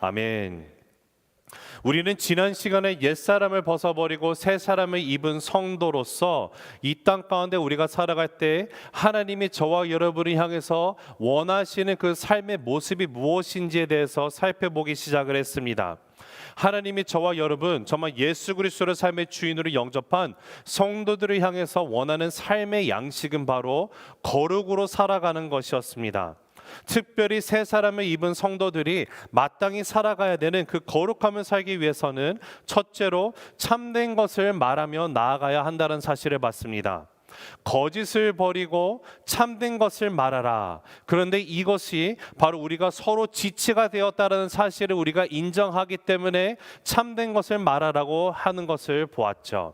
아멘. 우리는 지난 시간에 옛사람을 벗어버리고 새 사람을 입은 성도로서 이 땅 가운데 우리가 살아갈 때 하나님이 저와 여러분을 향해서 원하시는 그 삶의 모습이 무엇인지에 대해서 살펴보기 시작을 했습니다. 하나님이 저와 여러분, 정말 예수 그리스도를 삶의 주인으로 영접한 성도들을 향해서 원하는 삶의 양식은 바로 거룩으로 살아가는 것이었습니다. 특별히 새 사람을 입은 성도들이 마땅히 살아가야 되는 그 거룩함을 살기 위해서는 첫째로 참된 것을 말하며 나아가야 한다는 사실을 봤습니다. 거짓을 버리고 참된 것을 말하라. 그런데 이것이 바로 우리가 서로 지체가 되었다는 사실을 우리가 인정하기 때문에 참된 것을 말하라고 하는 것을 보았죠.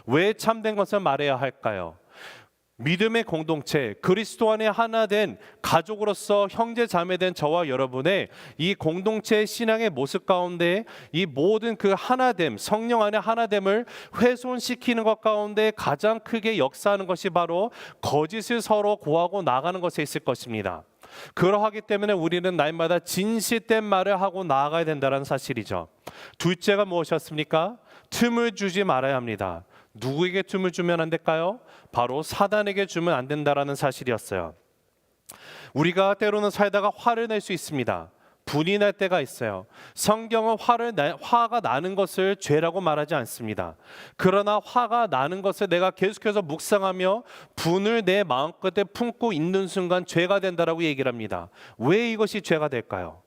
왜 참된 것을 말해야 할까요? 믿음의 공동체, 그리스도 안에 하나 된 가족으로서 형제 자매된 저와 여러분의 이 공동체의 신앙의 모습 가운데 이 모든 그 하나됨, 성령 안에 하나됨을 훼손시키는 것 가운데 가장 크게 역사하는 것이 바로 거짓을 서로 고하고 나가는 것에 있을 것입니다. 그러하기 때문에 우리는 날마다 진실된 말을 하고 나아가야 된다는 사실이죠. 둘째가 무엇이었습니까? 틈을 주지 말아야 합니다. 누구에게 틈을 주면 안 될까요? 바로 사단에게 주면 안 된다라는 사실이었어요. 우리가 때로는 살다가 화를 낼 수 있습니다. 분이 날 때가 있어요. 성경은 화가 나는 것을 죄라고 말하지 않습니다. 그러나 화가 나는 것을 내가 계속해서 묵상하며 분을 내 마음끝에 품고 있는 순간 죄가 된다라고 얘기를 합니다. 왜 이것이 죄가 될까요?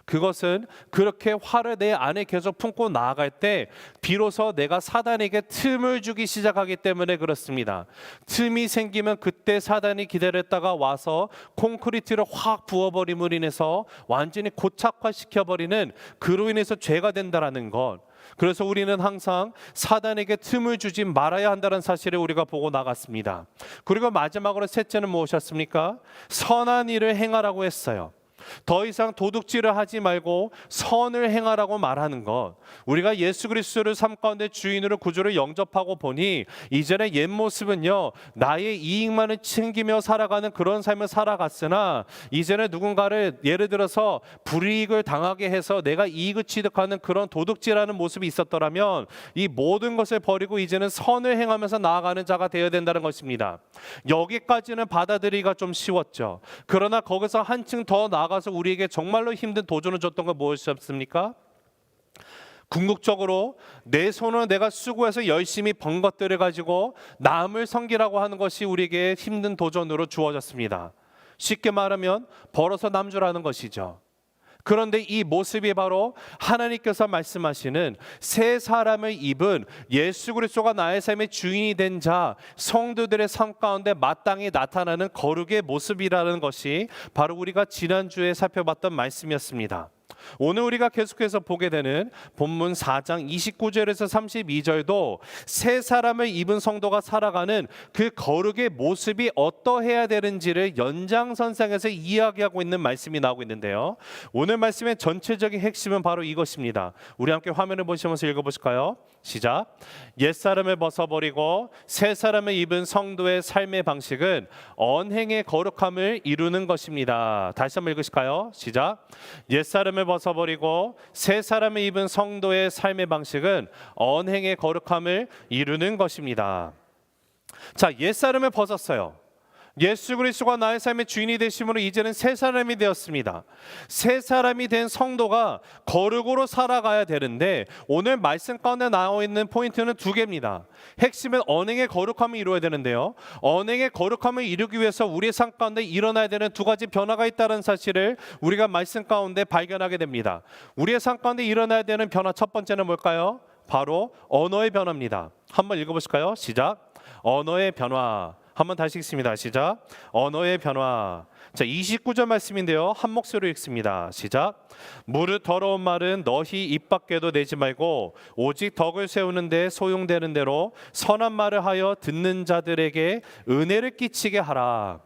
그것은 그렇게 화를 내 안에 계속 품고 나아갈 때 비로소 내가 사단에게 틈을 주기 시작하기 때문에 그렇습니다. 틈이 생기면 그때 사단이 기다렸다가 와서 콘크리트를 확 부어버림으로 인해서 완전히 고착화시켜버리는, 그로 인해서 죄가 된다라는 것. 그래서 우리는 항상 사단에게 틈을 주지 말아야 한다는 사실을 우리가 보고 나갔습니다. 그리고 마지막으로 셋째는 무엇이었습니까? 선한 일을 행하라고 했어요. 더 이상 도둑질을 하지 말고 선을 행하라고 말하는 것. 우리가 예수 그리스도를 삶 가운데 주인으로 구주로 영접하고 보니 이전의 옛 모습은요, 나의 이익만을 챙기며 살아가는 그런 삶을 살아갔으나 이제는 누군가를 예를 들어서 불이익을 당하게 해서 내가 이익을 취득하는 그런 도둑질하는 모습이 있었더라면 이 모든 것을 버리고 이제는 선을 행하면서 나아가는 자가 되어야 된다는 것입니다. 여기까지는 받아들이기가 좀 쉬웠죠. 그러나 거기서 한층 더 나아가서 우리에게 정말로 힘든 도전을 줬던 건 무엇이었습니까? 궁극적으로 내 손으로 내가 수고해서 열심히 번 것들을 가지고 남을 섬기라고 하는 것이 우리에게 힘든 도전으로 주어졌습니다. 쉽게 말하면 벌어서 남주라는 것이죠. 그런데 이 모습이 바로 하나님께서 말씀하시는 새 사람을 입은 예수 그리스도가 나의 삶의 주인이 된 자, 성도들의 삶 가운데 마땅히 나타나는 거룩의 모습이라는 것이 바로 우리가 지난주에 살펴봤던 말씀이었습니다. 오늘 우리가 계속해서 보게 되는 본문 4장 29절에서 32절도 새 사람을 입은 성도가 살아가는 그 거룩의 모습이 어떠해야 되는지를 연장선상에서 이야기하고 있는 말씀이 나오고 있는데요. 오늘 말씀의 전체적인 핵심은 바로 이것입니다. 우리 함께 화면을 보시면서 읽어보실까요? 시작. 옛사람을 벗어버리고 새 사람을 입은 성도의 삶의 방식은 언행의 거룩함을 이루는 것입니다. 다시 한번 읽으실까요? 시작. 옛사람을 벗어버리고 새 사람을 입은 성도의 삶의 방식은 언행의 거룩함을 이루는 것입니다. 자, 옛사람을 벗었어요. 예수 그리스도가 나의 삶의 주인이 되심으로 이제는 새 사람이 되었습니다. 새 사람이 된 성도가 거룩으로 살아가야 되는데 오늘 말씀 가운데 나와 있는 포인트는 두 개입니다. 핵심은 언행의 거룩함을 이루어야 되는데요, 언행의 거룩함을 이루기 위해서 우리의 삶 가운데 일어나야 되는 두 가지 변화가 있다는 사실을 우리가 말씀 가운데 발견하게 됩니다. 우리의 삶 가운데 일어나야 되는 변화, 첫 번째는 뭘까요? 바로 언어의 변화입니다. 한번 읽어보실까요? 시작. 언어의 변화. 한번 다시 읽습니다. 시작. 언어의 변화. 자, 29절 말씀인데요, 한 목소리로 읽습니다. 시작. 무릇 더러운 말은 너희 입 밖에도 내지 말고 오직 덕을 세우는 데 소용되는 대로 선한 말을 하여 듣는 자들에게 은혜를 끼치게 하라.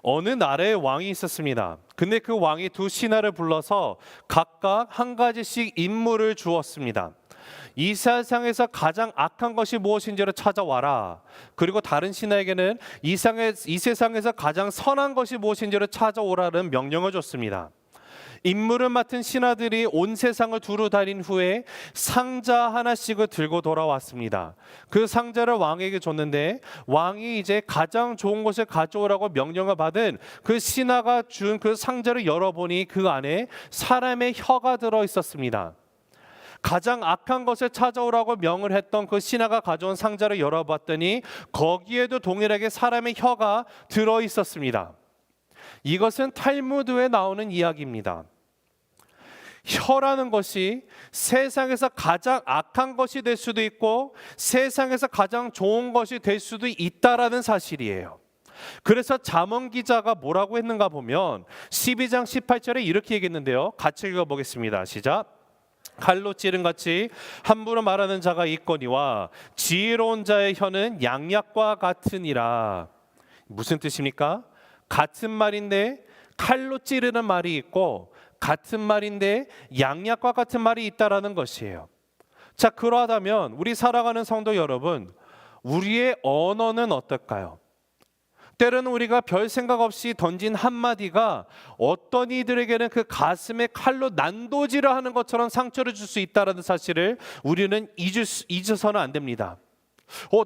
어느 나라에 왕이 있었습니다. 근데 그 왕이 두 신하를 불러서 각각 한 가지씩 임무를 주었습니다. 이 세상에서 가장 악한 것이 무엇인지를 찾아와라. 그리고 다른 신하에게는 이 세상에서 가장 선한 것이 무엇인지를 찾아오라는 명령을 줬습니다. 임무를 맡은 신하들이 온 세상을 두루 다닌 후에 상자 하나씩을 들고 돌아왔습니다. 그 상자를 왕에게 줬는데 왕이 이제 가장 좋은 것을 가져오라고 명령을 받은 그 신하가 준 그 상자를 열어보니 그 안에 사람의 혀가 들어 있었습니다. 가장 악한 것을 찾아오라고 명을 했던 그 신하가 가져온 상자를 열어봤더니 거기에도 동일하게 사람의 혀가 들어 있었습니다. 이것은 탈무드에 나오는 이야기입니다. 혀라는 것이 세상에서 가장 악한 것이 될 수도 있고 세상에서 가장 좋은 것이 될 수도 있다라는 사실이에요. 그래서 잠언 기자가 뭐라고 했는가 보면 12장 18절에 이렇게 얘기했는데요. 같이 읽어보겠습니다. 시작. 칼로 찌른 같이 함부로 말하는 자가 있거니와 지혜로운 자의 혀는 양약과 같으니라. 무슨 뜻입니까? 같은 말인데 칼로 찌르는 말이 있고 같은 말인데 양약과 같은 말이 있다라는 것이에요. 자, 그러하다면 우리 살아가는 성도 여러분, 우리의 언어는 어떨까요? 때로는 우리가 별 생각 없이 던진 한마디가 어떤 이들에게는 그 가슴에 칼로 난도질을 하는 것처럼 상처를 줄 수 있다는 사실을 우리는 잊어서는 안 됩니다.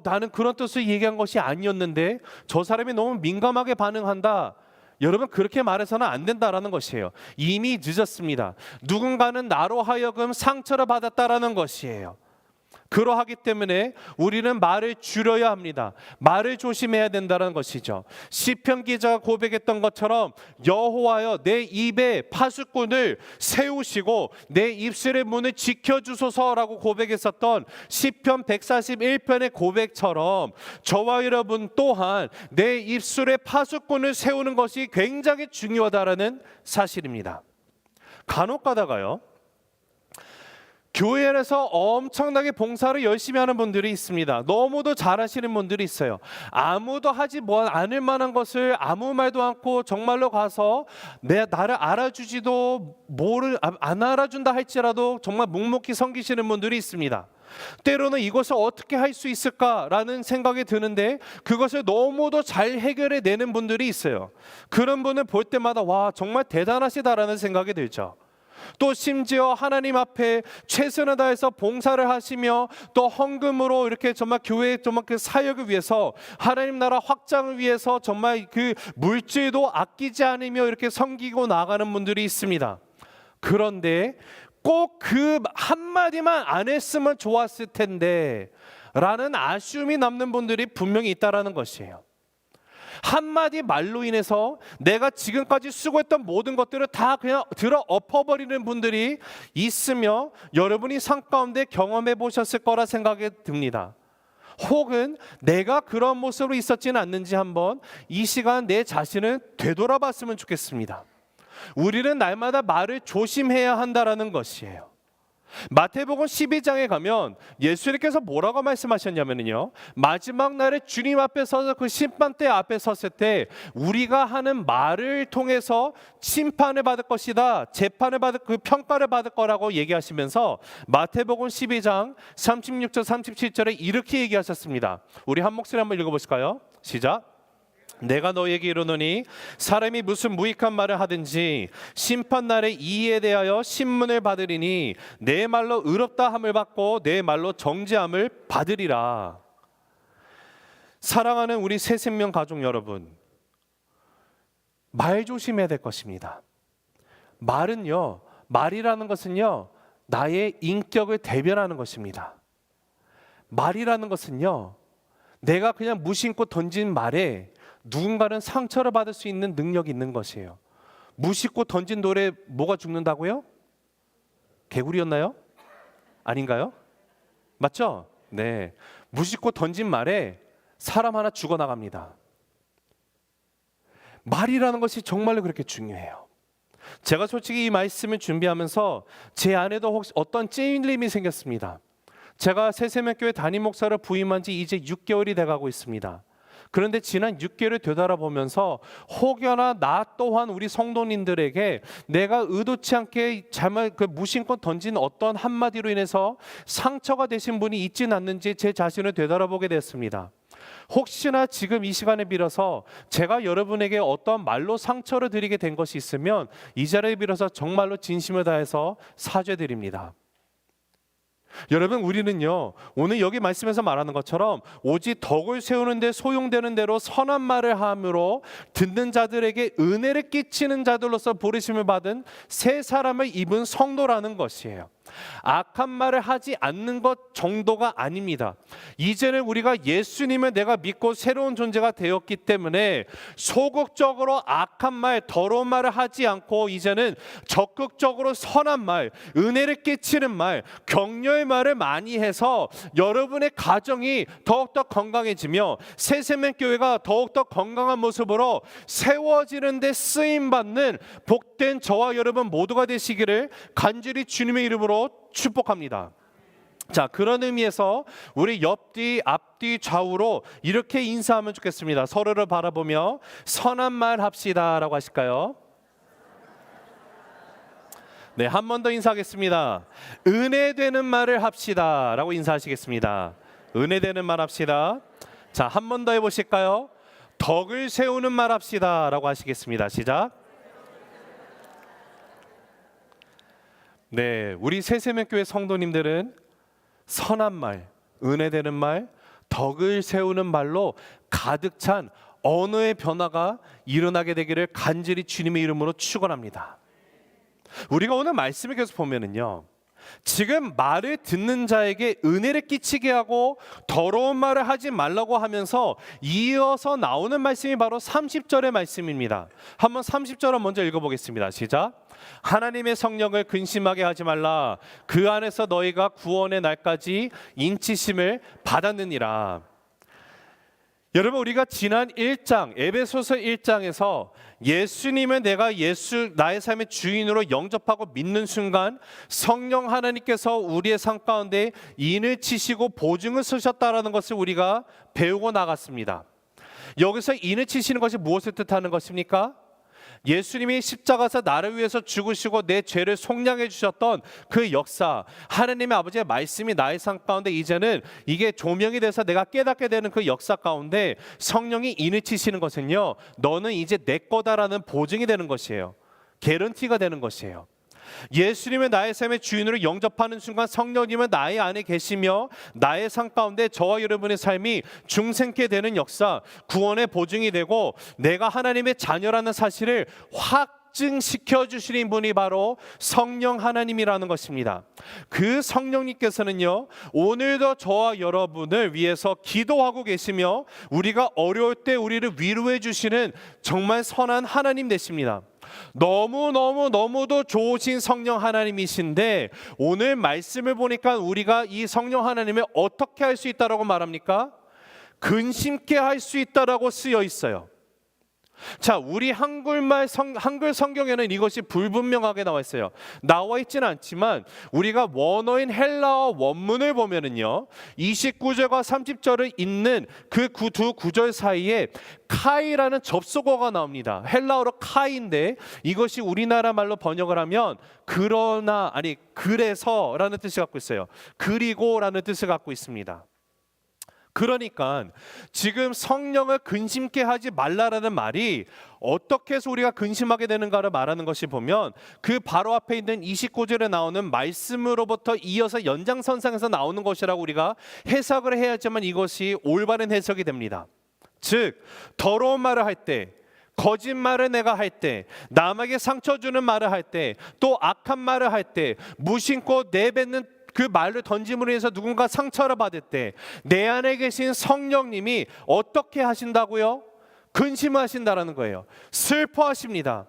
나는 그런 뜻을 얘기한 것이 아니었는데 저 사람이 너무 민감하게 반응한다. 여러분, 그렇게 말해서는 안 된다라는 것이에요. 이미 늦었습니다. 누군가는 나로 하여금 상처를 받았다라는 것이에요. 그러하기 때문에 우리는 말을 줄여야 합니다. 말을 조심해야 된다는 것이죠. 시편 기자가 고백했던 것처럼 여호와여 내 입에 파수꾼을 세우시고 내 입술의 문을 지켜주소서라고 고백했었던 시편 141편의 고백처럼 저와 여러분 또한 내 입술에 파수꾼을 세우는 것이 굉장히 중요하다라는 사실입니다. 간혹 가다가요, 교회 안에서 엄청나게 봉사를 열심히 하는 분들이 있습니다. 너무도 잘하시는 분들이 있어요. 아무도 하지 않을 만한 것을 아무 말도 않고 정말로 가서 나를 알아주지도 안 알아준다 할지라도 정말 묵묵히 섬기시는 분들이 있습니다. 때로는 이것을 어떻게 할 수 있을까라는 생각이 드는데 그것을 너무도 잘 해결해 내는 분들이 있어요. 그런 분을 볼 때마다 와, 정말 대단하시다라는 생각이 들죠. 또 심지어 하나님 앞에 최선을 다해서 봉사를 하시며 또 헌금으로 이렇게 정말 교회의 정말 그 사역을 위해서 하나님 나라 확장을 위해서 정말 그 물질도 아끼지 않으며 이렇게 섬기고 나가는 분들이 있습니다. 그런데 꼭 그 한마디만 안 했으면 좋았을 텐데 라는 아쉬움이 남는 분들이 분명히 있다라는 것이에요. 한마디 말로 인해서 내가 지금까지 수고했던 모든 것들을 다 그냥 들어 엎어버리는 분들이 있으며 여러분이 삶 가운데 경험해 보셨을 거라 생각이 듭니다. 혹은 내가 그런 모습으로 있었지는 않는지 한번 이 시간 내 자신을 되돌아봤으면 좋겠습니다. 우리는 날마다 말을 조심해야 한다라는 것이에요. 마태복음 12장에 가면 예수님께서 뭐라고 말씀하셨냐면요, 마지막 날에 주님 앞에 서서 그 심판대 앞에 섰을 때 우리가 하는 말을 통해서 심판을 받을 것이다, 재판을 받을 그 평가를 받을 거라고 얘기하시면서 마태복음 12장 36절 37절에 이렇게 얘기하셨습니다. 우리 한 목소리 한번 읽어보실까요? 시작. 내가 너에게 이르노니 사람이 무슨 무익한 말을 하든지 심판날에 이에 대하여 신문을 받으리니 내 말로 의롭다 함을 받고 내 말로 정죄함을 받으리라. 사랑하는 우리 새생명 가족 여러분, 말 조심해야 될 것입니다. 말이라는 것은요, 나의 인격을 대변하는 것입니다. 말이라는 것은요, 내가 그냥 무심코 던진 말에 누군가는 상처를 받을 수 있는 능력이 있는 것이에요. 무심코 던진 돌에 뭐가 죽는다고요? 개구리였나요? 아닌가요? 맞죠? 네. 무심코 던진 말에 사람 하나 죽어나갑니다. 말이라는 것이 정말로 그렇게 중요해요. 제가 솔직히 이 말씀을 준비하면서 제 안에도 혹시 어떤 찔림이 생겼습니다. 제가 새세명교회 담임 목사를 부임한 지 이제 6개월이 돼가고 있습니다. 그런데 지난 6개월을 되돌아보면서 혹여나 나 또한 우리 성도님들에게 내가 의도치 않게 잘못 무심코 던진 어떤 한마디로 인해서 상처가 되신 분이 있지는 않는지 제 자신을 되돌아보게 됐습니다. 혹시나 지금 이 시간에 빌어서 제가 여러분에게 어떤 말로 상처를 드리게 된 것이 있으면 이 자리에 빌어서 정말로 진심을 다해서 사죄드립니다. 여러분, 우리는요, 오늘 여기 말씀에서 말하는 것처럼 오직 덕을 세우는 데 소용되는 대로 선한 말을 함으로 듣는 자들에게 은혜를 끼치는 자들로서 부르심을 받은 새 사람을 입은 성도라는 것이에요. 악한 말을 하지 않는 것 정도가 아닙니다. 이제는 우리가 예수님을 내가 믿고 새로운 존재가 되었기 때문에 소극적으로 악한 말, 더러운 말을 하지 않고 이제는 적극적으로 선한 말, 은혜를 끼치는 말, 격려의 말을 많이 해서 여러분의 가정이 더욱더 건강해지며 새생명교회가 더욱더 건강한 모습으로 세워지는 데 쓰임받는 복된 저와 여러분 모두가 되시기를 간절히 주님의 이름으로 축복합니다. 자, 그런 의미에서 우리 옆뒤, 앞뒤, 좌우로 이렇게 인사하면 좋겠습니다. 서로를 바라보며 선한 말 합시다 라고 하실까요? 네, 한 번 더 인사하겠습니다. 은혜 되는 말을 합시다 라고 인사하시겠습니다. 은혜 되는 말 합시다. 자, 한 번 더 해보실까요? 덕을 세우는 말 합시다 라고 하시겠습니다. 시작. 네, 우리 새생명교회 성도님들은 선한 말, 은혜 되는 말, 덕을 세우는 말로 가득 찬 언어의 변화가 일어나게 되기를 간절히 주님의 이름으로 축원합니다. 우리가 오늘 말씀을 계속 보면은요, 지금 말을 듣는 자에게 은혜를 끼치게 하고 더러운 말을 하지 말라고 하면서 이어서 나오는 말씀이 바로 30절의 말씀입니다. 한번 30절을 먼저 읽어보겠습니다. 시작. 하나님의 성령을 근심하게 하지 말라. 그 안에서 너희가 구원의 날까지 인치심을 받았느니라. 여러분, 우리가 지난 1장 에베소서 1장에서 예수님은 내가 나의 삶의 주인으로 영접하고 믿는 순간 성령 하나님께서 우리의 삶 가운데 인을 치시고 보증을 쓰셨다라는 것을 우리가 배우고 나갔습니다. 여기서 인을 치시는 것이 무엇을 뜻하는 것입니까? 예수님이 십자가에서 나를 위해서 죽으시고 내 죄를 속량해 주셨던 그 역사, 하나님의 아버지의 말씀이 나의 삶 가운데 이제는 이게 조명이 돼서 내가 깨닫게 되는 그 역사 가운데 성령이 인을 치시는 것은요, 너는 이제 내 거다라는 보증이 되는 것이에요. 개런티가 되는 것이에요. 예수님은 나의 삶의 주인으로 영접하는 순간 성령님은 나의 안에 계시며 나의 삶 가운데 저와 여러분의 삶이 중생케 되는 역사, 구원의 보증이 되고 내가 하나님의 자녀라는 사실을 확증시켜 주시는 분이 바로 성령 하나님이라는 것입니다. 그 성령님께서는요, 오늘도 저와 여러분을 위해서 기도하고 계시며 우리가 어려울 때 우리를 위로해 주시는 정말 선한 하나님 되십니다. 너무도 좋으신 성령 하나님이신데 오늘 말씀을 보니까 우리가 이 성령 하나님을 어떻게 할 수 있다라고 말합니까? 근심케 할 수 있다라고 쓰여 있어요. 자, 우리 한글 성경에는 이것이 불분명하게 나와 있어요. 나와 있지는 않지만 우리가 원어인 헬라어 원문을 보면은요, 29절과 30절을 잇는 그 두 구절 사이에 카이라는 접속어가 나옵니다. 헬라어로 카이인데 이것이 우리나라 말로 번역을 하면 그러나, 아니 그래서라는 뜻을 갖고 있어요. 그리고라는 뜻을 갖고 있습니다. 그러니까 지금 성령을 근심케 하지 말라라는 말이 어떻게 해서 우리가 근심하게 되는가를 말하는 것이 보면 그 바로 앞에 있는 29절에 나오는 말씀으로부터 이어서 연장선상에서 나오는 것이라고 우리가 해석을 해야지만 이것이 올바른 해석이 됩니다. 즉, 더러운 말을 할 때, 거짓말을 내가 할 때, 남에게 상처 주는 말을 할 때, 또 악한 말을 할 때, 무심코 내뱉는 그 말을 던짐으로 인해서 누군가 상처를 받을 때 내 안에 계신 성령님이 어떻게 하신다고요? 근심하신다라는 거예요. 슬퍼하십니다.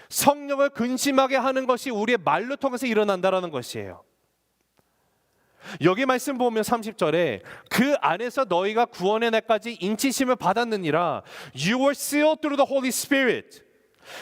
성령을 근심하게 하는 것이 우리의 말로 통해서 일어난다라는 것이에요. 여기 말씀 보면 30절에 그 안에서 너희가 구원의 날까지 인치심을 받았느니라. You were sealed through the Holy Spirit.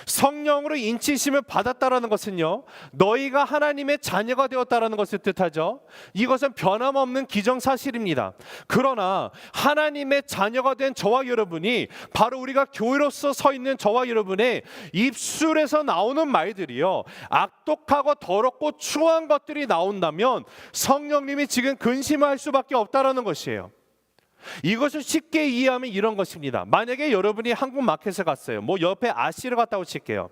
성령으로 인치심을 받았다라는 것은요, 너희가 하나님의 자녀가 되었다라는 것을 뜻하죠. 이것은 변함없는 기정사실입니다. 그러나 하나님의 자녀가 된 저와 여러분이, 바로 우리가 교회로서 서 있는 저와 여러분의 입술에서 나오는 말들이요, 악독하고 더럽고 추한 것들이 나온다면 성령님이 지금 근심할 수밖에 없다라는 것이에요. 이것을 쉽게 이해하면 이런 것입니다. 만약에 여러분이 한국 마켓에 갔어요. 뭐 옆에 아시를 갔다고 칠게요.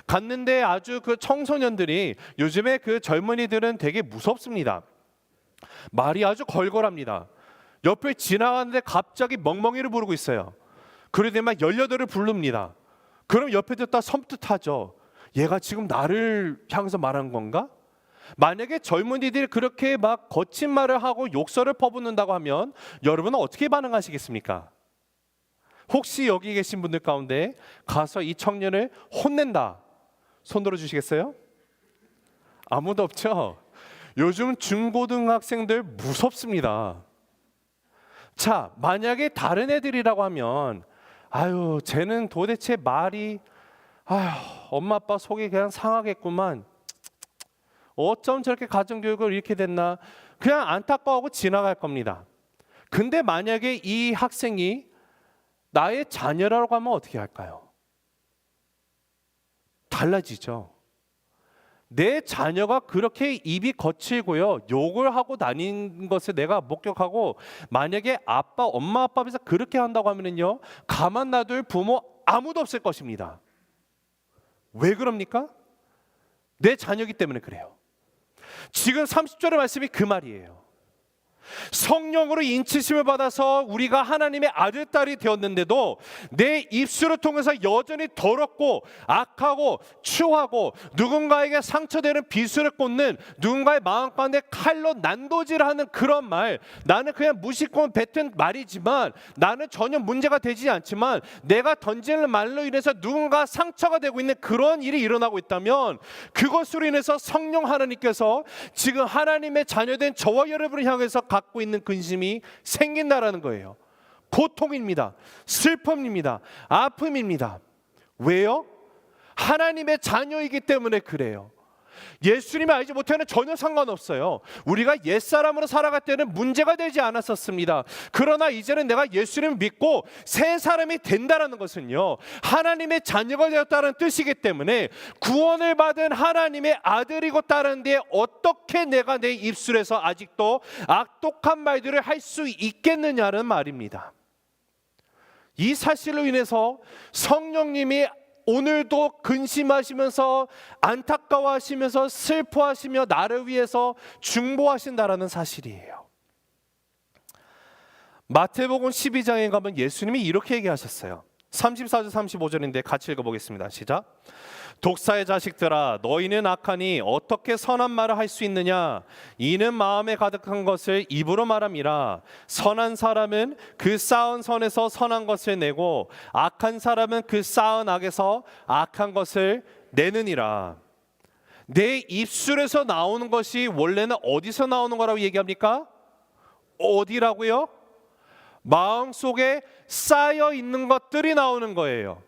갔는데 아주 그 청소년들이, 요즘에 그 젊은이들은 되게 무섭습니다. 말이 아주 걸걸합니다. 옆에 지나가는데 갑자기 멍멍이를 부르고 있어요. 그러더니 막 18을 부릅니다. 그럼 옆에 듣다 섬뜩하죠. 얘가 지금 나를 향해서 말한 건가? 만약에 젊은이들이 그렇게 막 거친 말을 하고 욕설을 퍼붓는다고 하면 여러분은 어떻게 반응하시겠습니까? 혹시 여기 계신 분들 가운데 가서 이 청년을 혼낸다, 손 들어주시겠어요? 아무도 없죠? 요즘 중고등학생들 무섭습니다. 자, 만약에 다른 애들이라고 하면 아유, 쟤는 도대체 말이, 아유, 엄마 아빠 속이 그냥 상하겠구만, 어쩜 저렇게 가정교육을 이렇게 됐나, 그냥 안타까워하고 지나갈 겁니다. 근데 만약에 이 학생이 나의 자녀라고 하면 어떻게 할까요? 달라지죠. 내 자녀가 그렇게 입이 거칠고요, 욕을 하고 다닌 것을 내가 목격하고, 만약에 엄마 아빠 앞에서 그렇게 한다고 하면요, 가만 놔둘 부모 아무도 없을 것입니다. 왜 그럽니까? 내 자녀이기 때문에 그래요. 지금 30절의 말씀이 그 말이에요. 성령으로 인치심을 받아서 우리가 하나님의 아들, 딸이 되었는데도 내 입술을 통해서 여전히 더럽고 악하고 추하고 누군가에게 상처되는 비수를 꽂는, 누군가의 마음 가운데 칼로 난도질하는 그런 말, 나는 그냥 무심코 뱉은 말이지만 나는 전혀 문제가 되지 않지만 내가 던지는 말로 인해서 누군가 상처가 되고 있는 그런 일이 일어나고 있다면, 그것으로 인해서 성령 하나님께서 지금 하나님의 자녀된 저와 여러분을 향해서 갖고 있는 근심이 생긴다라는 거예요. 고통입니다. 슬픔입니다. 아픔입니다. 왜요? 하나님의 자녀이기 때문에 그래요. 예수님을 알지 못하는 전혀 상관없어요. 우리가 옛사람으로 살아갈 때는 문제가 되지 않았었습니다. 그러나 이제는 내가 예수님을 믿고 새 사람이 된다는 것은요, 하나님의 자녀가 되었다는 뜻이기 때문에 구원을 받은 하나님의 아들이고 딸인데 어떻게 내가 내 입술에서 아직도 악독한 말들을 할 수 있겠느냐는 말입니다. 이 사실로 인해서 성령님이 오늘도 근심하시면서 안타까워하시면서 슬퍼하시며 나를 위해서 중보하신다라는 사실이에요. 마태복음 12장에 가면 예수님이 이렇게 얘기하셨어요. 34절 35절인데 같이 읽어보겠습니다. 시작. 독사의 자식들아, 너희는 악하니 어떻게 선한 말을 할 수 있느냐? 이는 마음에 가득한 것을 입으로 말함이라. 선한 사람은 그 쌓은 선에서 선한 것을 내고 악한 사람은 그 쌓은 악에서 악한 것을 내느니라. 내 입술에서 나오는 것이 원래는 어디서 나오는 거라고 얘기합니까? 어디라고요? 마음속에 쌓여 있는 것들이 나오는 거예요.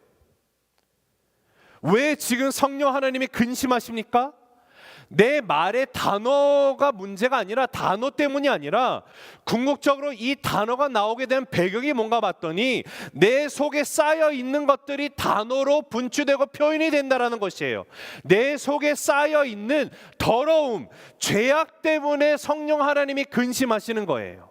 왜 지금 성령 하나님이 근심하십니까? 내 말의 단어가 문제가 아니라, 단어 때문이 아니라 궁극적으로 이 단어가 나오게 된 배경이 뭔가 봤더니 내 속에 쌓여 있는 것들이 단어로 분출되고 표현이 된다라는 것이에요. 내 속에 쌓여 있는 더러움, 죄악 때문에 성령 하나님이 근심하시는 거예요.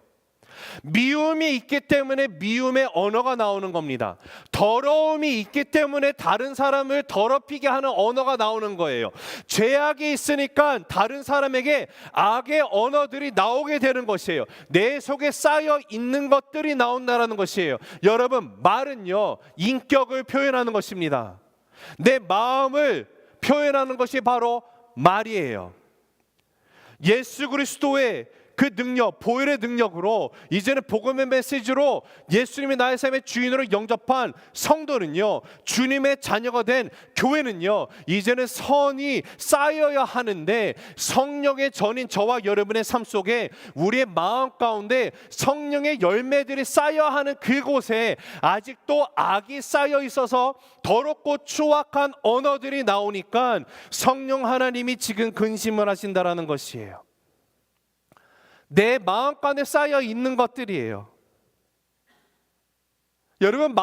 미움이 있기 때문에 미움의 언어가 나오는 겁니다. 더러움이 있기 때문에 다른 사람을 더럽히게 하는 언어가 나오는 거예요. 죄악이 있으니까 다른 사람에게 악의 언어들이 나오게 되는 것이에요. 내 속에 쌓여 있는 것들이 나온다는 것이에요. 여러분, 말은요, 인격을 표현하는 것입니다. 내 마음을 표현하는 것이 바로 말이에요. 예수 그리스도의 그 능력, 보혈의 능력으로 이제는 복음의 메시지로 예수님이 나의 삶의 주인으로 영접한 성도는요, 주님의 자녀가 된 교회는요, 이제는 선이 쌓여야 하는데, 성령의 전인 저와 여러분의 삶 속에 우리의 마음 가운데 성령의 열매들이 쌓여야 하는 그곳에 아직도 악이 쌓여 있어서 더럽고 추악한 언어들이 나오니까 성령 하나님이 지금 근심을 하신다라는 것이에요. 내 마음간에 쌓여 있는 것들이에요. 여러분,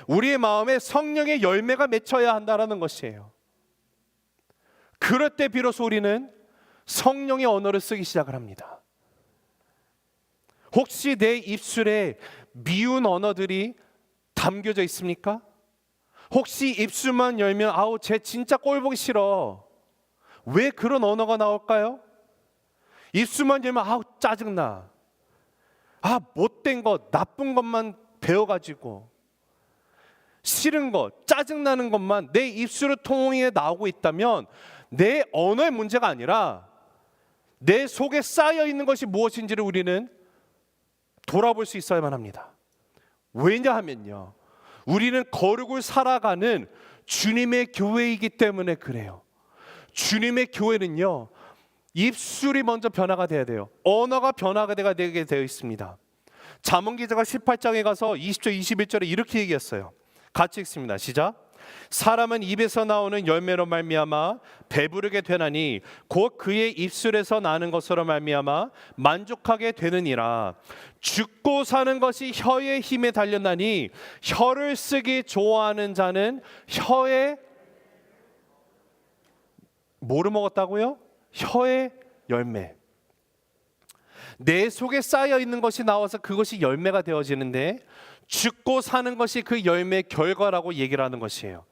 우리의 마음에 성령의 열매가 맺혀야 한다는 것이에요. 그럴 때 비로소 우리는 성령의 언어를 쓰기 시작을 합니다. 혹시 내 입술에 미운 언어들이 담겨져 있습니까? 혹시 입술만 열면 아우 쟤 진짜 꼴 보기 싫어. 왜 그런 언어가 나올까요? 입술만 열면 아우 짜증나. 아 못된 것, 나쁜 것만 배워가지고 싫은 것, 짜증나는 것만 내 입술을 통해 나오고 있다면 내 언어의 문제가 아니라 내 속에 쌓여 있는 것이 무엇인지를 우리는 돌아볼 수 있어야만 합니다. 왜냐하면요, 우리는 거룩을 살아가는 주님의 교회이기 때문에 그래요. 주님의 교회는요, 입술이 먼저 변화가 돼야 돼요. 언어가 변화가 되게 되어 있습니다. 잠언 기자가 18장에 가서 20절 21절에 이렇게 얘기했어요. 같이 읽습니다. 시작. 사람은 입에서 나오는 열매로 말미암아 배부르게 되나니 곧 그의 입술에서 나는 것으로 말미암아 만족하게 되느니라. 죽고 사는 것이 혀의 힘에 달렸나니 혀를 쓰기 좋아하는 자는 혀의 뭐를 먹었다고요? 혀의 열매. 내 속에 쌓여 있는 것이 나와서 그것이 열매가 되어지는데 죽고 사는 것이 그 열매의 결과라고 얘기를 하는 것이에요.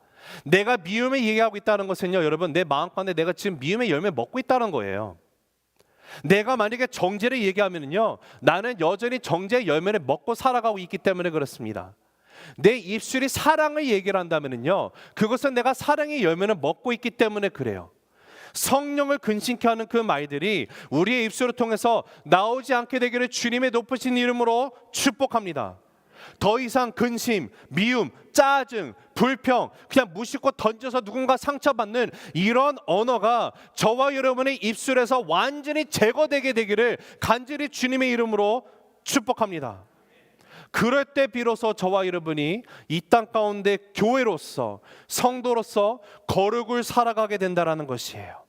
내가 미움을 얘기하고 있다는 것은요, 여러분, 내 마음 가운데 내가 지금 미움의 열매 먹고 있다는 거예요. 내가 만약에 정죄를 얘기하면요, 나는 여전히 정죄의 열매를 먹고 살아가고 있기 때문에 그렇습니다. 내 입술이 사랑을 얘기를 한다면요, 그것은 내가 사랑의 열매를 먹고 있기 때문에 그래요. 성령을 근심케 하는 그 말들이 우리의 입술을 통해서 나오지 않게 되기를 주님의 높으신 이름으로 축복합니다. 더 이상 근심, 미움, 짜증, 불평, 그냥 무심코 던져서 누군가 상처받는 이런 언어가 저와 여러분의 입술에서 완전히 제거되게 되기를 간절히 주님의 이름으로 축복합니다. 그럴 때 비로소 저와 여러분이 이 땅 가운데 교회로서, 성도로서 거룩을 살아가게 된다는 것이에요.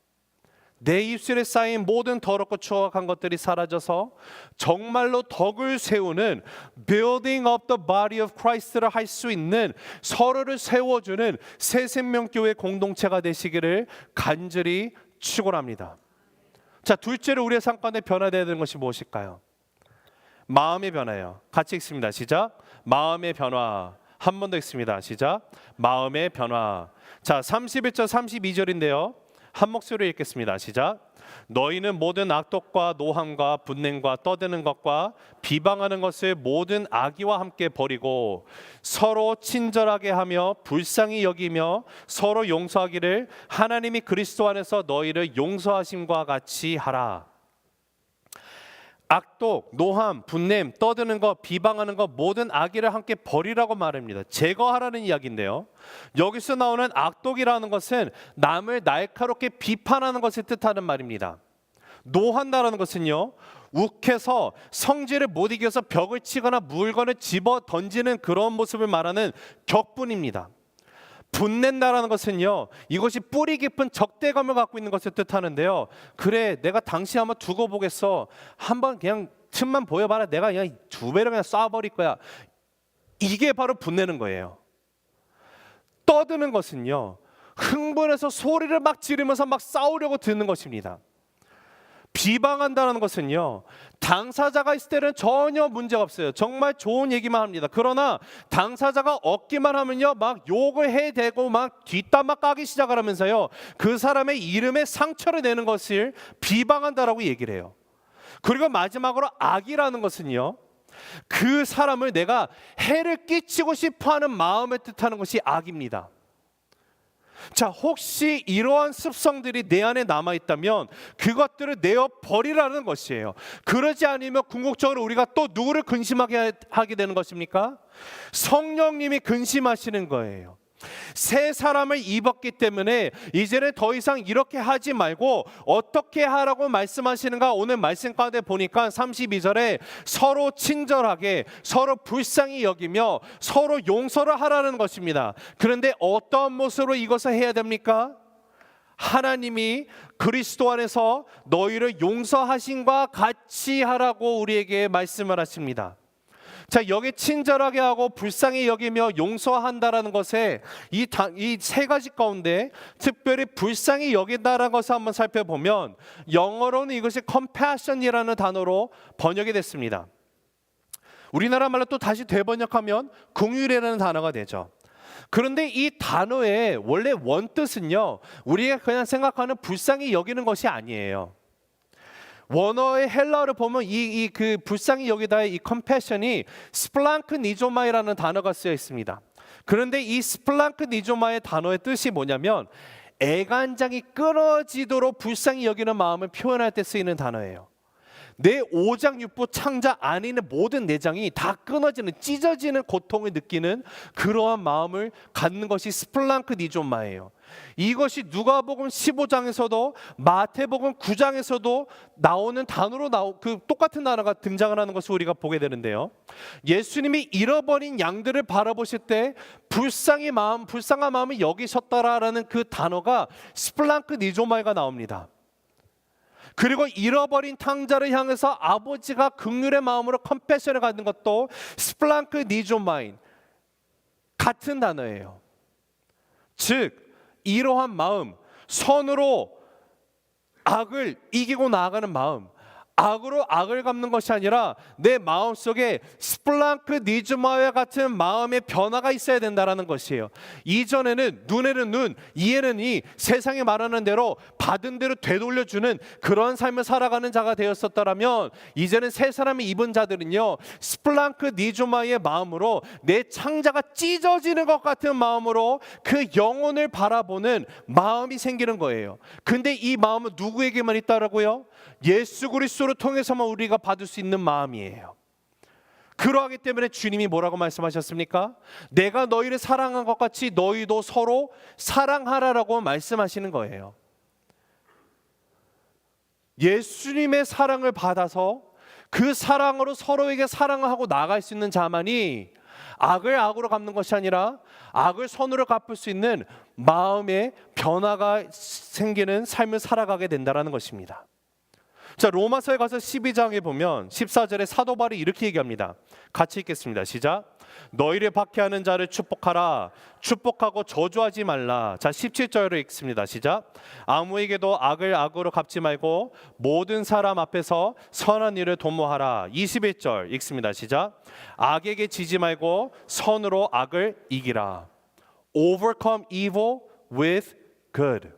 내 입술에 쌓인 모든 더럽고 추악한 것들이 사라져서 정말로 덕을 세우는 Building up the body of Christ를 할 수 있는, 서로를 세워주는 새 생명교회 공동체가 되시기를 간절히 축원합니다. 자, 둘째로 우리의 삶 가운데 변화되어야 되는 것이 무엇일까요? 마음의 변화예요. 같이 읽습니다. 시작. 마음의 변화. 한 번 더 읽습니다. 시작. 마음의 변화. 자, 31절 32절인데요. 한 목소리로 읽겠습니다. 시작. 너희는 모든 악독과 노함과 분냄과 떠드는 것과 비방하는 것을 모든 악의와 함께 버리고 서로 친절하게 하며 불쌍히 여기며 서로 용서하기를 하나님이 그리스도 안에서 너희를 용서하심과 같이 하라. 악독, 노함, 분냄, 떠드는 것, 비방하는 것, 모든 악의를 함께 버리라고 말합니다. 제거하라는 이야기인데요, 여기서 나오는 악독이라는 것은 남을 날카롭게 비판하는 것을 뜻하는 말입니다. 노한다라는 것은요, 욱해서 성질을 못 이겨서 벽을 치거나 물건을 집어 던지는 그런 모습을 말하는 격분입니다. 분낸다라는 것은요, 이것이 뿌리 깊은 적대감을 갖고 있는 것을 뜻하는데요, 그래 내가 당신 한번 두고 보겠어, 한번 그냥 틈만 보여봐라, 내가 그냥 두 배로 그냥 쏴버릴 거야, 이게 바로 분내는 거예요. 떠드는 것은요, 흥분해서 소리를 막 지르면서 막 싸우려고 드는 것입니다. 비방한다는 것은요, 당사자가 있을 때는 전혀 문제가 없어요. 정말 좋은 얘기만 합니다. 그러나 당사자가 없기만 하면요, 막 욕을 해대고 막 뒷담화 까기 시작을 하면서요, 그 사람의 이름에 상처를 내는 것을 비방한다라고 얘기를 해요. 그리고 마지막으로 악이라는 것은요, 그 사람을 내가 해를 끼치고 싶어하는 마음을 뜻하는 것이 악입니다. 자, 혹시 이러한 습성들이 내 안에 남아있다면 그것들을 내어 버리라는 것이에요. 그러지 않으면 궁극적으로 우리가 또 누구를 근심하게 하게 되는 것입니까? 성령님이 근심하시는 거예요. 새 사람을 입었기 때문에 이제는 더 이상 이렇게 하지 말고 어떻게 하라고 말씀하시는가, 오늘 말씀 가운데 보니까 32절에 서로 친절하게, 서로 불쌍히 여기며 서로 용서를 하라는 것입니다. 그런데 어떤 모습으로 이것을 해야 됩니까? 하나님이 그리스도 안에서 너희를 용서하신과 같이 하라고 우리에게 말씀을 하십니다. 자, 여기 친절하게 하고 불쌍히 여기며 용서한다라는 것에 이 세 가지 가운데 특별히 불쌍히 여긴다라는 것을 한번 살펴보면 영어로는 이것이 compassion이라는 단어로 번역이 됐습니다. 우리나라 말로 또 다시 되번역하면 긍휼이라는 단어가 되죠. 그런데 이 단어의 원래 원뜻은요, 우리가 그냥 생각하는 불쌍히 여기는 것이 아니에요. 원어의 헬라어를 보면 그 불쌍히 여기다의 이 컴패션이 스플랑크 니조마이라는 단어가 쓰여 있습니다. 그런데 이 스플랑크 니조마의 단어의 뜻이 뭐냐면 애간장이 끊어지도록 불쌍히 여기는 마음을 표현할 때 쓰이는 단어예요. 내 오장육부 창자 안에 있는 모든 내장이 다 끊어지는, 찢어지는 고통을 느끼는 그러한 마음을 갖는 것이 스플랑크 니조마예요. 이것이 누가복음 15장에서도 마태복음 9장에서도 나오는 단어로 그 똑같은 단어가 등장을 하는 것을 우리가 보게 되는데요. 예수님이 잃어버린 양들을 바라보실 때 불쌍한 마음을 여기셨다라는 그 단어가 스플랑크 니조마가 나옵니다. 그리고 잃어버린 탕자를 향해서 아버지가 긍휼의 마음으로 컴패션을 갖는 것도 스플랑크 니조마인 같은 단어예요. 즉 이러한 마음, 선으로 악을 이기고 나아가는 마음, 악으로 악을 갚는 것이 아니라 내 마음속에 스플랑크 니즈마와 같은 마음의 변화가 있어야 된다는 것이에요. 이전에는 눈에는 눈, 이에는 이, 세상이 말하는 대로 받은 대로 되돌려주는 그런 삶을 살아가는 자가 되었었더라면, 이제는 새 사람이 입은 자들은요, 스플랑크 니즈마의 마음으로 내 창자가 찢어지는 것 같은 마음으로 그 영혼을 바라보는 마음이 생기는 거예요. 근데 이 마음은 누구에게만 있다라고요? 예수 그리스도를 통해서만 우리가 받을 수 있는 마음이에요. 그러하기 때문에 주님이 뭐라고 말씀하셨습니까? 내가 너희를 사랑한 것 같이 너희도 서로 사랑하라라고 말씀하시는 거예요. 예수님의 사랑을 받아서 그 사랑으로 서로에게 사랑을 하고 나아갈 수 있는 자만이 악을 악으로 갚는 것이 아니라 악을 선으로 갚을 수 있는 마음의 변화가 생기는 삶을 살아가게 된다는 것입니다. 자, 로마서에 가서 12장에 보면 14절에 사도 바울이 이렇게 얘기합니다. 같이 읽겠습니다. 시작. 너희를 박해하는 자를 축복하라. 축복하고 저주하지 말라. 자, 17절을 읽습니다. 시작. 아무에게도 악을 악으로 갚지 말고 모든 사람 앞에서 선한 일을 도모하라. 21절 읽습니다. 시작. 악에게 지지 말고 선으로 악을 이기라. Overcome evil with good.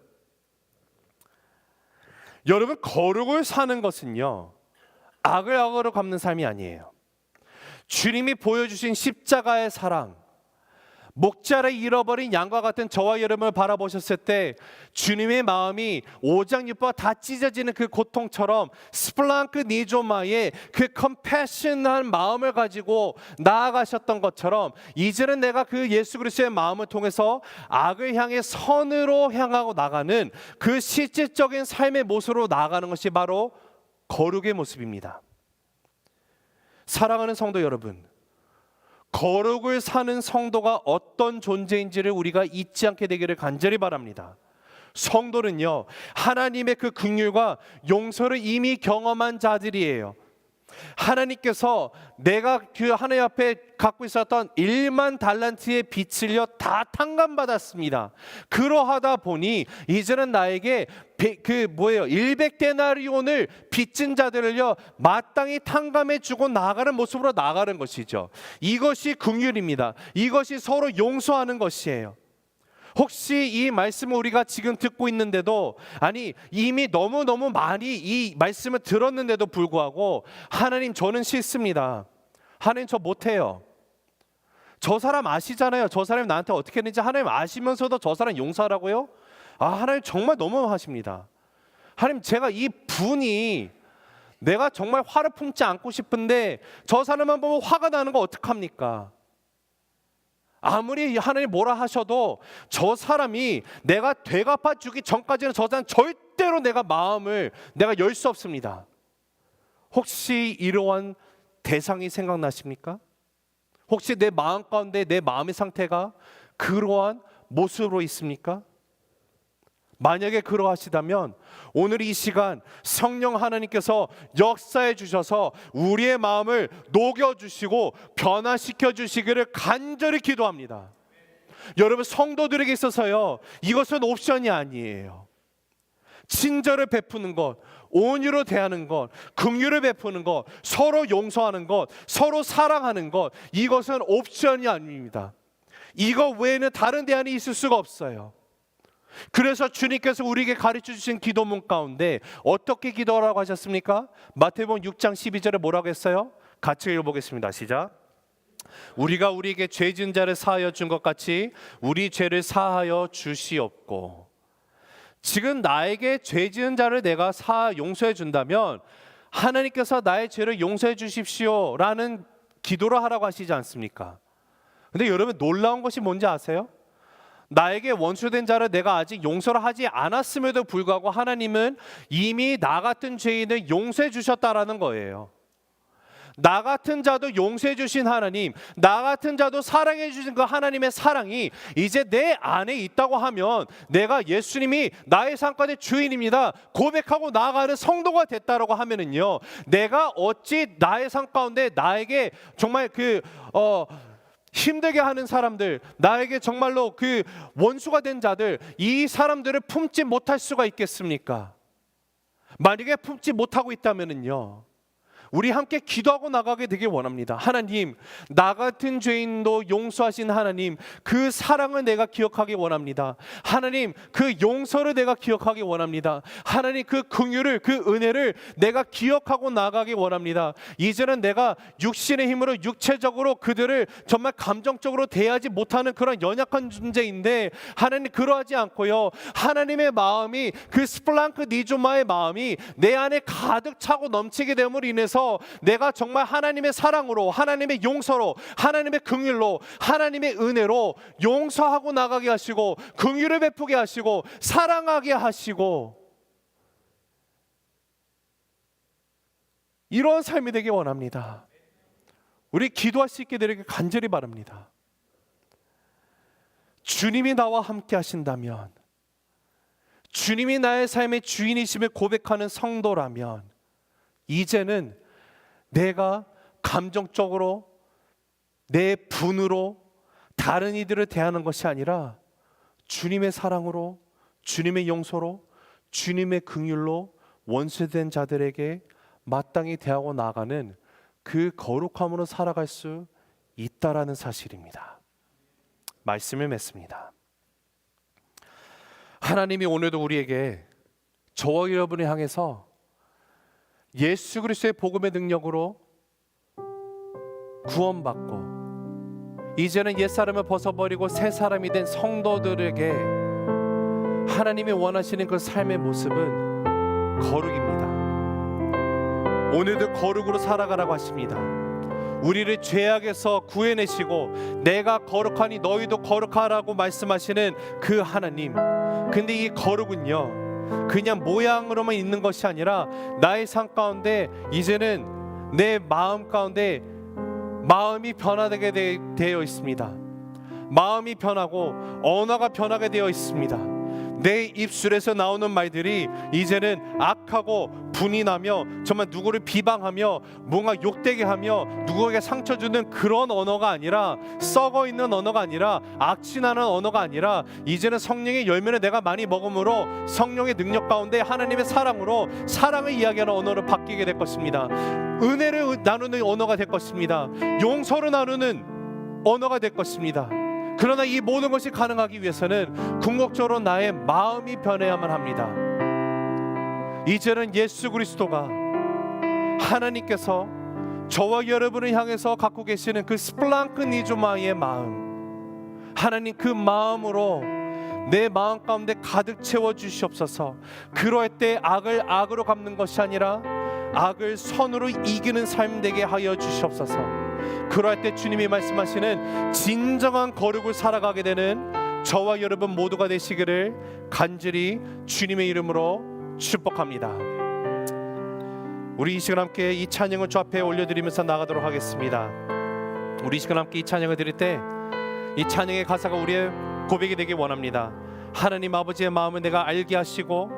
여러분, 거룩을 사는 것은요, 악을 악으로 갚는 삶이 아니에요. 주님이 보여주신 십자가의 사랑, 목자를 잃어버린 양과 같은 저와 여러분을 바라보셨을 때 주님의 마음이 오장육부가 다 찢어지는 그 고통처럼 스플랑크 니조마의 그 컴패션한 마음을 가지고 나아가셨던 것처럼, 이제는 내가 그 예수 그리스도의 마음을 통해서 악을 향해 선으로 향하고 나가는 그 실질적인 삶의 모습으로 나아가는 것이 바로 거룩의 모습입니다. 사랑하는 성도 여러분, 거룩을 사는 성도가 어떤 존재인지를 우리가 잊지 않게 되기를 간절히 바랍니다. 성도는요, 하나님의 그 긍휼과 용서를 이미 경험한 자들이에요. 하나님께서 내가 그 하나님 앞에 갖고 있었던 1만 달란트의 빚을요 다 탕감받았습니다. 그러하다 보니 이제는 나에게 100데나리온을 빚진 자들을요 마땅히 탕감해 주고 나아가는 모습으로 나아가는 것이죠. 이것이 긍휼입니다. 이것이 서로 용서하는 것이에요. 혹시 이 말씀을 우리가 지금 듣고 있는데도, 아니 이미 너무너무 많이 이 말씀을 들었는데도 불구하고, 하나님 저는 싫습니다, 하나님 저 못해요, 저 사람 아시잖아요, 저 사람이 나한테 어떻게 했는지 하나님 아시면서도 저 사람 용서하라고요? 아, 하나님 정말 너무하십니다. 하나님, 제가 이 분이, 내가 정말 화를 품지 않고 싶은데 저 사람만 보면 화가 나는 거 어떡합니까? 아무리 하나님 뭐라 하셔도 저 사람이 내가 되갚아 주기 전까지는 저 사람 절대로 내가 마음을 내가 열 수 없습니다. 혹시 이러한 대상이 생각나십니까? 혹시 내 마음 가운데 내 마음의 상태가 그러한 모습으로 있습니까? 만약에 그러하시다면 오늘 이 시간 성령 하나님께서 역사해 주셔서 우리의 마음을 녹여주시고 변화시켜 주시기를 간절히 기도합니다. 여러분, 성도들에게 있어서요, 이것은 옵션이 아니에요. 친절을 베푸는 것, 온유로 대하는 것, 긍휼을 베푸는 것, 서로 용서하는 것, 서로 사랑하는 것, 이것은 옵션이 아닙니다. 이거 외에는 다른 대안이 있을 수가 없어요. 그래서 주님께서 우리에게 가르쳐 주신 기도문 가운데 어떻게 기도하라고 하셨습니까? 마태복음 6장 12절에 뭐라고 했어요? 같이 읽어보겠습니다. 시작. 우리가 우리에게 죄 지은 자를 사하여 준 것 같이 우리 죄를 사하여 주시옵고. 지금 나에게 죄 지은 자를 내가 용서해 준다면 하나님께서 나의 죄를 용서해 주십시오 라는 기도를 하라고 하시지 않습니까? 근데 여러분, 놀라운 것이 뭔지 아세요? 나에게 원수된 자를 내가 아직 용서를 하지 않았음에도 불구하고 하나님은 이미 나 같은 죄인을 용서해 주셨다라는 거예요. 나 같은 자도 용서해 주신 하나님, 나 같은 자도 사랑해 주신 그 하나님의 사랑이 이제 내 안에 있다고 하면 내가 예수님이 나의 삶 가운데 주인입니다 고백하고 나아가는 성도가 됐다라고 하면은요, 내가 어찌 나의 삶 가운데 나에게 정말 힘들게 하는 사람들, 나에게 정말로 그 원수가 된 자들, 이 사람들을 품지 못할 수가 있겠습니까? 만약에 품지 못하고 있다면은요, 우리 함께 기도하고 나가게 되길 원합니다. 하나님, 나 같은 죄인도 용서하신 하나님, 그 사랑을 내가 기억하기 원합니다. 하나님, 그 용서를 내가 기억하기 원합니다. 하나님, 그 긍휼을, 그 은혜를 내가 기억하고 나가기 원합니다. 이제는 내가 육신의 힘으로 육체적으로 그들을 정말 감정적으로 대하지 못하는 그런 연약한 존재인데, 하나님 그러하지 않고요, 하나님의 마음이, 그 스플랑크 니조마의 마음이 내 안에 가득 차고 넘치게 됨으로 인해서 내가 정말 하나님의 사랑으로, 하나님의 용서로, 하나님의 긍휼로, 하나님의 은혜로 용서하고 나가게 하시고, 긍휼을 베푸게 하시고, 사랑하게 하시고, 이런 삶이 되기 원합니다. 우리 기도할 수 있게 되기를 간절히 바랍니다. 주님이 나와 함께 하신다면, 주님이 나의 삶의 주인이심을 고백하는 성도라면, 이제는 내가 감정적으로 내 분으로 다른 이들을 대하는 것이 아니라 주님의 사랑으로, 주님의 용서로, 주님의 긍휼로 원수된 자들에게 마땅히 대하고 나가는 그 거룩함으로 살아갈 수 있다라는 사실입니다. 말씀을 맺습니다. 하나님이 오늘도 우리에게, 저와 여러분을 향해서 예수 그리스도의 복음의 능력으로 구원받고 이제는 옛사람을 벗어버리고 새 사람이 된 성도들에게 하나님이 원하시는 그 삶의 모습은 거룩입니다. 오늘도 거룩으로 살아가라고 하십니다. 우리를 죄악에서 구해내시고 내가 거룩하니 너희도 거룩하라고 말씀하시는 그 하나님, 근데 이 거룩은요, 그냥 모양으로만 있는 것이 아니라 나의 삶 가운데 이제는 내 마음 가운데 마음이 변화되게 되어 있습니다. 마음이 변하고 언어가 변하게 되어 있습니다. 내 입술에서 나오는 말들이 이제는 악하고 분이 나며 정말 누구를 비방하며 뭔가 욕되게 하며 누구에게 상처 주는 그런 언어가 아니라, 썩어 있는 언어가 아니라, 악취나는 언어가 아니라, 이제는 성령의 열매를 내가 많이 먹음으로 성령의 능력 가운데 하나님의 사랑으로 사랑을 이야기하는 언어로 바뀌게 될 것입니다. 은혜를 나누는 언어가 될 것입니다. 용서를 나누는 언어가 될 것입니다. 그러나 이 모든 것이 가능하기 위해서는 궁극적으로 나의 마음이 변해야만 합니다. 이제는 예수 그리스도가, 하나님께서 저와 여러분을 향해서 갖고 계시는 그 스플랑크 니조마의 마음, 하나님 그 마음으로 내 마음 가운데 가득 채워 주시옵소서. 그럴 때 악을 악으로 갚는 것이 아니라 악을 선으로 이기는 삶 되게 하여 주시옵소서. 그럴 때 주님이 말씀하시는 진정한 거룩을 살아가게 되는 저와 여러분 모두가 되시기를 간절히 주님의 이름으로 축복합니다. 우리 이 시간 함께 이 찬양을 주 앞에 올려드리면서 나가도록 하겠습니다. 우리 이 시간 함께 이 찬양을 드릴 때 이 찬양의 가사가 우리의 고백이 되길 원합니다. 하나님 아버지의 마음을 내가 알게 하시고,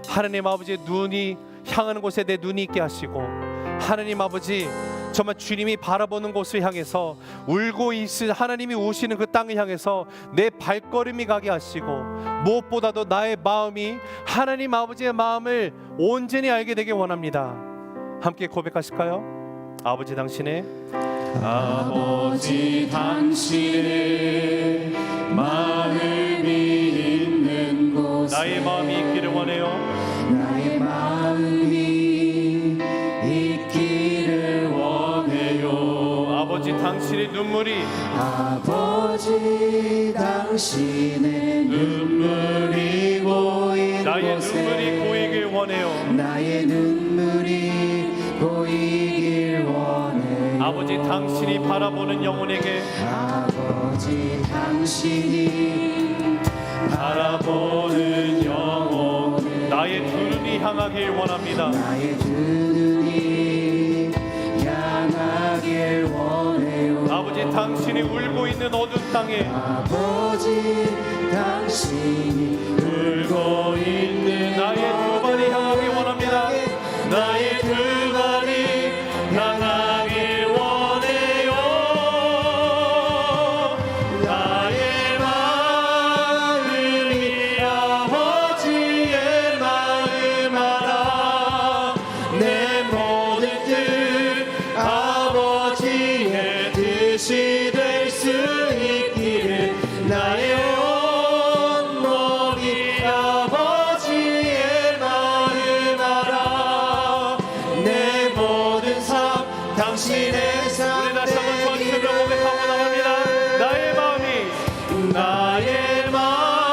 하나님 아버지의 눈이 향하는 곳에 내 눈이 있게 하시고, 하나님 아버지 정말 주님이 바라보는 곳을 향해서 울고 있을 하나님이 우시는 그 땅을 향해서 내 발걸음이 가게 하시고 무엇보다도 나의 마음이 하나님 아버지의 마음을 온전히 알게 되길 원합니다. 함께 고백하실까요? 아버지 당신의 마음이 있는 곳에 나의 마음이 있기를 원해요. 나의 마음이 있기를 원해요. 아버지 당신의 눈물이 아버지 당신의 눈물이 고인 나의 곳에 눈물이 고이길 원해요. 나의 눈물이 고이길 원해요. 아버지 당신이 바라보는 영혼에게 아버지 당신이 바라보는 영혼 나의 두 눈이 향하길 원합니다. 나의 두 눈이 향하길 원해요. 아버지 당신이 울고 있는 어두운 땅에 아버지 당신이 울고 있는 나의 두 발이 향하길 원합니다. 나의 두 발이 향하길 원해요. 나의 마음이 아버지의 마음 알아. 내 모든 뜻 아버지의 뜻이 될 수 있기를 나의 온몸이 아버지의 마음 알아. 내 모든 삶 당신의 삶. 우리 다시 한번 전체로 고백하고 나갑니다. 나의 마음이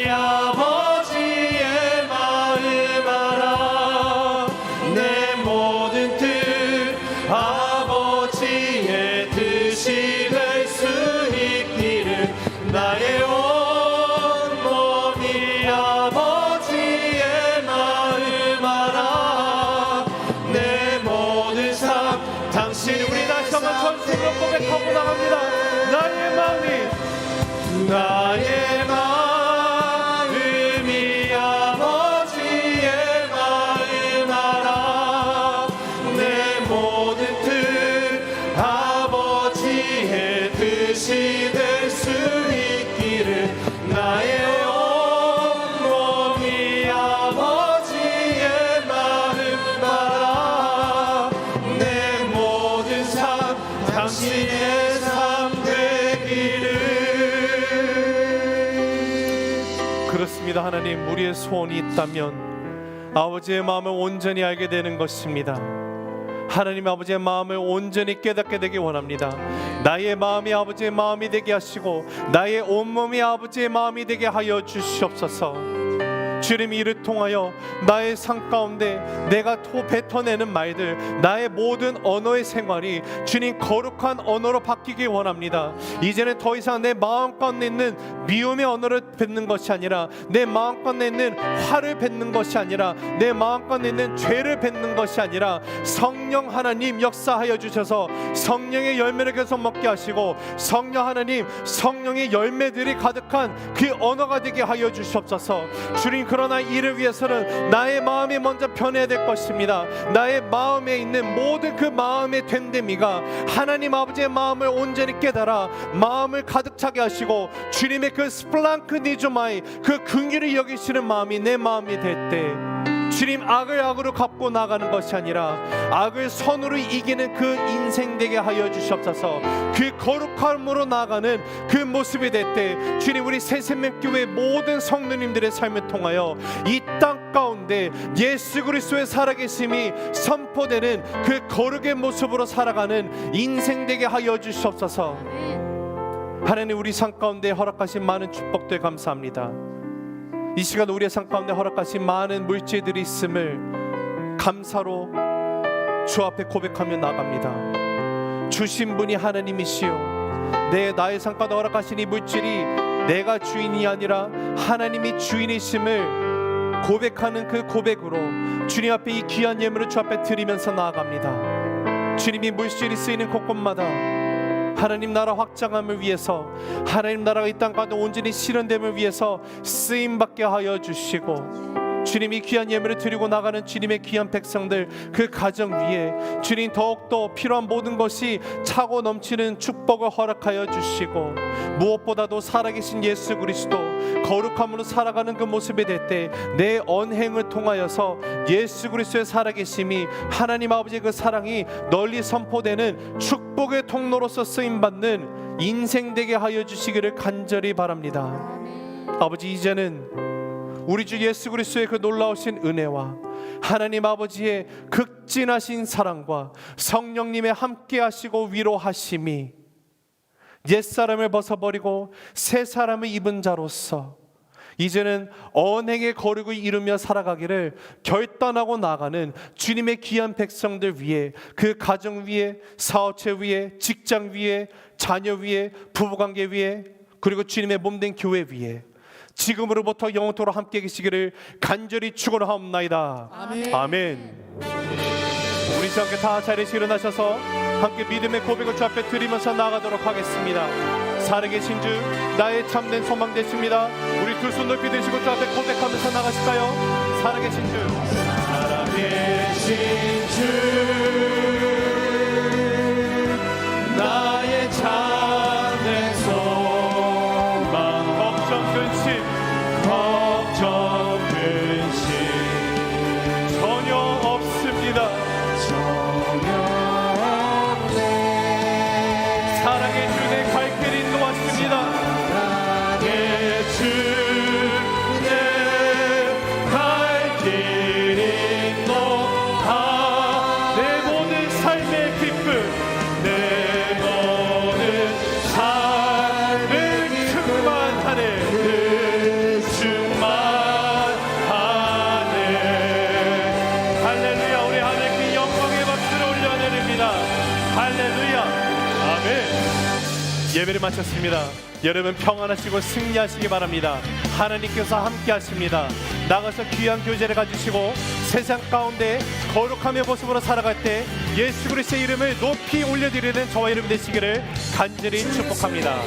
아버지의 마음 알아. 내 모든 뜻 아버지의 뜻이 될 수 있기를 나의 온몸이 아버지의 마음 알아. 내 모든 삶 당신. 우리 다시 한번 전체로 고백하고 나갑니다. 나의 마음이 아버지의 마음 알아. 내 모든 뜻 아버지의 뜻이 될 수 있기를 나의 온몸이 아버지의 마음 알아. 내 모든 삶 당신의 삶 되기를. 그렇습니다. 하나님, 우리의 소원이 있다면 아버지의 마음을 온전히 알게 되는 것입니다. 하나님 아버지의 마음을 온전히 깨닫게 되기 원합니다. 나의 마음이 아버지의 마음이 되게 하시고 나의 온몸이 아버지의 마음이 되게 하여 주시옵소서. 주님, 이를 통하여 나의 삶 가운데 내가 뱉어내는 말들, 나의 모든 언어의 생활이 주님 거룩한 언어로 바뀌기 원합니다. 이제는 더 이상 내 마음 가운데 있는 미움의 언어를 뱉는 것이 아니라, 내 마음 가운데 있는 화를 뱉는 것이 아니라, 내 마음 가운데 있는 죄를 뱉는 것이 아니라, 성령 하나님 역사하여 주셔서 성령의 열매를 계속 먹게 하시고, 성령 하나님, 성령의 열매들이 가득한 그 언어가 되게 하여 주시옵소서. 주님, 그러나 이를 위해서는 나의 마음이 먼저 변해야 될 것입니다. 나의 마음에 있는 모든 그 마음의 됨됨이가 하나님 아버지의 마음을 온전히 깨달아 마음을 가득 차게 하시고, 주님의 그 스플랑크니조마이, 그 긍휼히 여기시는 마음이 내 마음이 될 때, 주님, 악을 악으로 갚고 나가는 것이 아니라 악을 선으로 이기는 그 인생 되게 하여 주시옵소서. 그 거룩함으로 나가는 그 모습이 될 때, 주님, 우리 새생명교회 모든 성도님들의 삶을 통하여 이 땅 가운데 예수 그리스도의 살아계심이 선포되는 그 거룩의 모습으로 살아가는 인생 되게 하여 주시옵소서. 하나님, 우리 삶 가운데 허락하신 많은 축복들 감사합니다. 이 시간 우리의 삶 가운데 허락하신 많은 물질들이 있음을 감사로 주 앞에 고백하며 나갑니다. 주신 분이 하나님이시요, 나의 삶 가운데 허락하신 이 물질이 내가 주인이 아니라 하나님이 주인이심을 고백하는 그 고백으로 주님 앞에 이 귀한 예물을 주 앞에 드리면서 나아갑니다. 주님이 물질이 쓰이는 곳곳마다 하나님 나라 확장함을 위해서, 하나님 나라가 이 땅 가운데 온전히 실현됨을 위해서 쓰임받게 하여 주시고, 주님이 귀한 예물을 드리고 나가는 주님의 귀한 백성들, 그 가정 위에 주님 더욱더 필요한 모든 것이 차고 넘치는 축복을 허락하여 주시고, 무엇보다도 살아계신 예수 그리스도 거룩함으로 살아가는 그 모습이 될 때 내 언행을 통하여서 예수 그리스도의 살아계심이, 하나님 아버지의 그 사랑이 널리 선포되는 축복의 통로로서 쓰임받는 인생 되게 하여 주시기를 간절히 바랍니다. 아버지, 이제는 우리 주 예수 그리스도의 그 놀라우신 은혜와 하나님 아버지의 극진하신 사랑과 성령님의 함께 하시고 위로하심이 옛사람을 벗어버리고 새 사람을 입은 자로서 이제는 언행의 거룩을 이루며 살아가기를 결단하고 나가는 주님의 귀한 백성들 위에, 그 가정 위에, 사업체 위에, 직장 위에, 자녀 위에, 부부관계 위에, 그리고 주님의 몸된 교회 위에 지금으로부터 영원토록 함께 계시기를 간절히 축원하옵나이다. 아멘. 아멘. 우리 함께 다 자리에서 일어나셔서 함께 믿음의 고백을 주 앞에 드리면서 나아가도록 하겠습니다. 살아계신 주, 나의 참된 소망 되십니다. 우리 두 손 높이 드시고 주 앞에 고백하면서 나가실까요? 살아계신 주, 살아계신 주, 나의 참된 소망. 걱정 근심 전혀 없습니다. 사랑의 주, 내 갈 길 인도하십니다. 사랑의 주, 내 갈 길 인도하. 내 모든 삶의 기쁨, 내 모든 삶을 충만하네. 충만하네. 할렐루야. 우리 하나님께 영광의 박수를 올려드립니다. 할렐루야. 아멘. 예배를 마쳤습니다. 여러분 평안하시고 승리하시기 바랍니다. 하나님께서 함께 하십니다. 나가서 귀한 교제를 가지시고 세상 가운데 거룩함의 모습으로 살아갈 때 예수 그리스도의 이름을 높이 올려드리는 저와 여러분 되시기를 간절히 축복합니다.